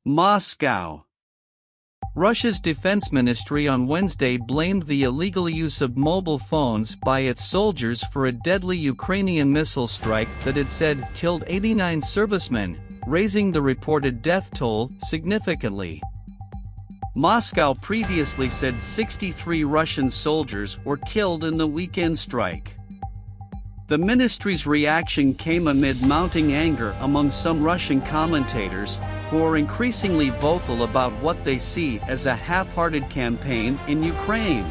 Moscow. Russia's defense ministry on Wednesday blamed the illegal use of mobile phones by its soldiers for a deadly Ukrainian missile strike that it said killed 89 servicemen, raising the reported death toll significantly. Moscow previously said 63 Russian soldiers were killed in the weekend strike. The ministry's reaction came amid mounting anger among some Russian commentators, who are increasingly vocal about what they see as a half-hearted campaign in Ukraine.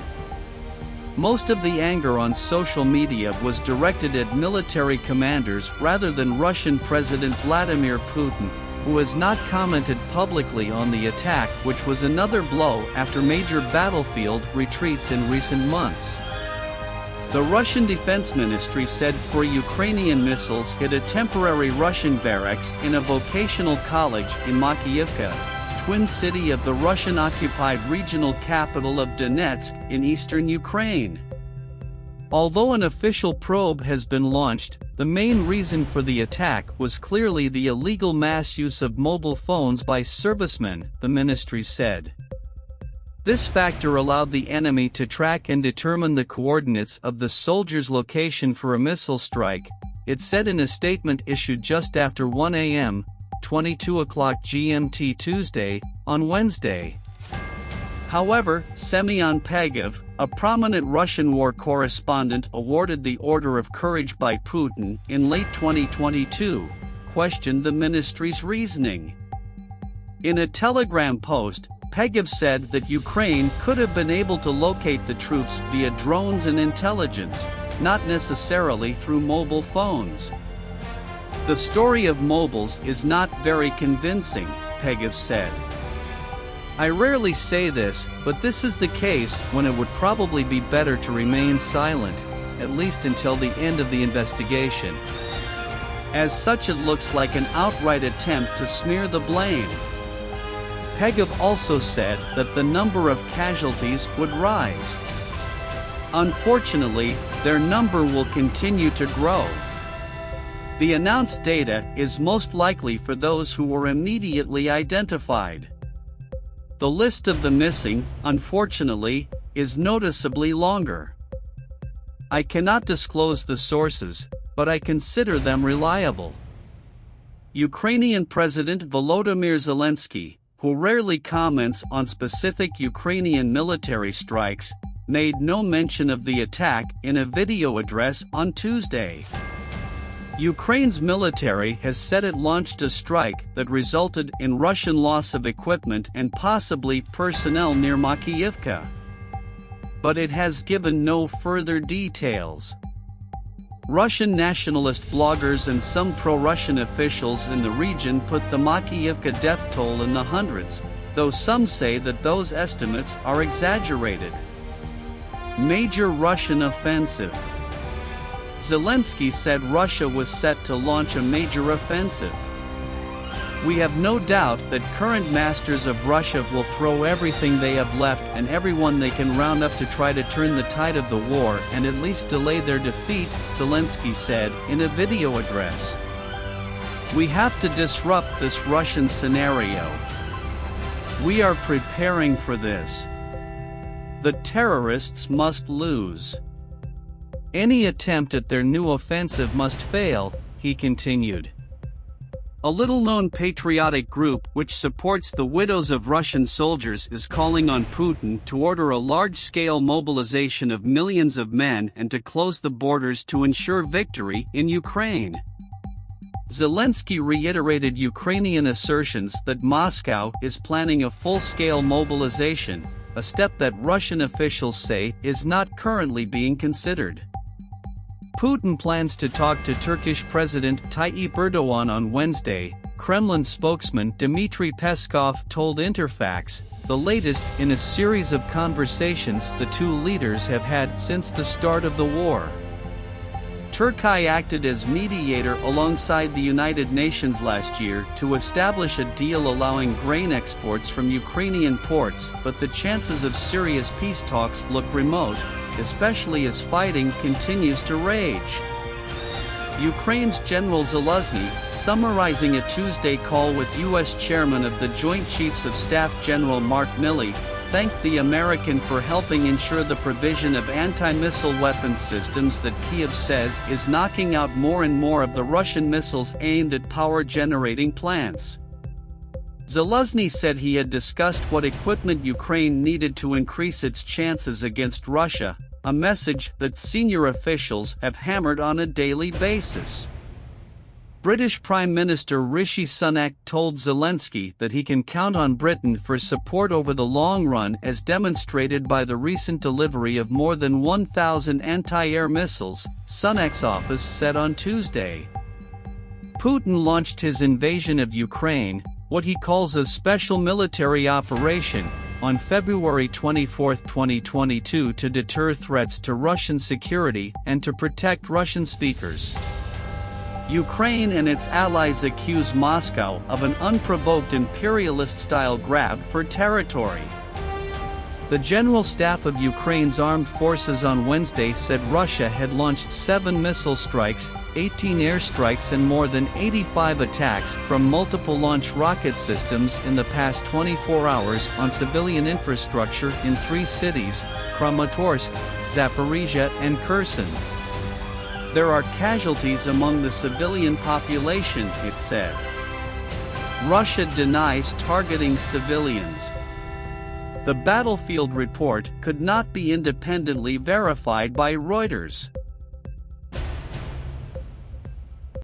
Most of the anger on social media was directed at military commanders rather than Russian President Vladimir Putin, who has not commented publicly on the attack, which was another blow after major battlefield retreats in recent months. The Russian Defense Ministry said 4 Ukrainian missiles hit a temporary Russian barracks in a vocational college in Makiyivka, twin city of the Russian-occupied regional capital of Donetsk in eastern Ukraine. Although an official probe has been launched, the main reason for the attack was clearly the illegal mass use of mobile phones by servicemen, the ministry said. This factor allowed the enemy to track and determine the coordinates of the soldiers' location for a missile strike, it said in a statement issued just after 1 a.m., 22 o'clock GMT Tuesday, on Wednesday. However, Semyon Pegov, a prominent Russian war correspondent awarded the Order of Courage by Putin in late 2022, questioned the ministry's reasoning. In a Telegram post, Pegov said that Ukraine could have been able to locate the troops via drones and intelligence, not necessarily through mobile phones. The story of mobiles is not very convincing, Pegov said. I rarely say this, but this is the case when it would probably be better to remain silent, at least until the end of the investigation. As such, it looks like an outright attempt to smear the blame. Pegov also said that the number of casualties would rise. Unfortunately, their number will continue to grow. The announced data is most likely for those who were immediately identified. The list of the missing, unfortunately, is noticeably longer. I cannot disclose the sources, but I consider them reliable. Ukrainian President Volodymyr Zelensky, who rarely comments on specific Ukrainian military strikes, made no mention of the attack in a video address on Tuesday. Ukraine's military has said it launched a strike that resulted in Russian loss of equipment and possibly personnel near Makiyivka. But it has given no further details. Russian nationalist bloggers and some pro-Russian officials in the region put the Makiyivka death toll in the hundreds, though some say that those estimates are exaggerated. Major Russian offensive. Zelensky said Russia was set to launch a major offensive. We have no doubt that current masters of Russia will throw everything they have left and everyone they can round up to try to turn the tide of the war and at least delay their defeat, Zelensky said in a video address. We have to disrupt this Russian scenario. We are preparing for this. The terrorists must lose. Any attempt at their new offensive must fail, he continued. A little-known patriotic group which supports the widows of Russian soldiers is calling on Putin to order a large-scale mobilization of millions of men and to close the borders to ensure victory in Ukraine. Zelensky reiterated Ukrainian assertions that Moscow is planning a full-scale mobilization, a step that Russian officials say is not currently being considered. Putin plans to talk to Turkish President Tayyip Erdogan on Wednesday, Kremlin spokesman Dmitry Peskov told Interfax, the latest in a series of conversations the two leaders have had since the start of the war. Turkey acted as mediator alongside the United Nations last year to establish a deal allowing grain exports from Ukrainian ports, but the chances of serious peace talks look remote, especially as fighting continues to rage. Ukraine's General Zelensky, summarizing a Tuesday call with U.S. Chairman of the Joint Chiefs of Staff General Mark Milley, thanked the American for helping ensure the provision of anti-missile weapons systems that Kyiv says is knocking out more and more of the Russian missiles aimed at power-generating plants. Zelensky said he had discussed what equipment Ukraine needed to increase its chances against Russia, a message that senior officials have hammered on a daily basis. British Prime Minister Rishi Sunak told Zelensky that he can count on Britain for support over the long run, as demonstrated by the recent delivery of more than 1,000 anti-air missiles, Sunak's office said on Tuesday. Putin launched his invasion of Ukraine, what he calls a special military operation, on February 24, 2022 to deter threats to Russian security and to protect Russian speakers. Ukraine and its allies accuse Moscow of an unprovoked imperialist-style grab for territory. The General Staff of Ukraine's armed forces on Wednesday said Russia had launched 7 missile strikes, 18 airstrikes and more than 85 attacks from multiple launch rocket systems in the past 24 hours on civilian infrastructure in 3 cities, Kramatorsk, Zaporizhia and Kherson. There are casualties among the civilian population, it said. Russia denies targeting civilians. The battlefield report could not be independently verified by Reuters.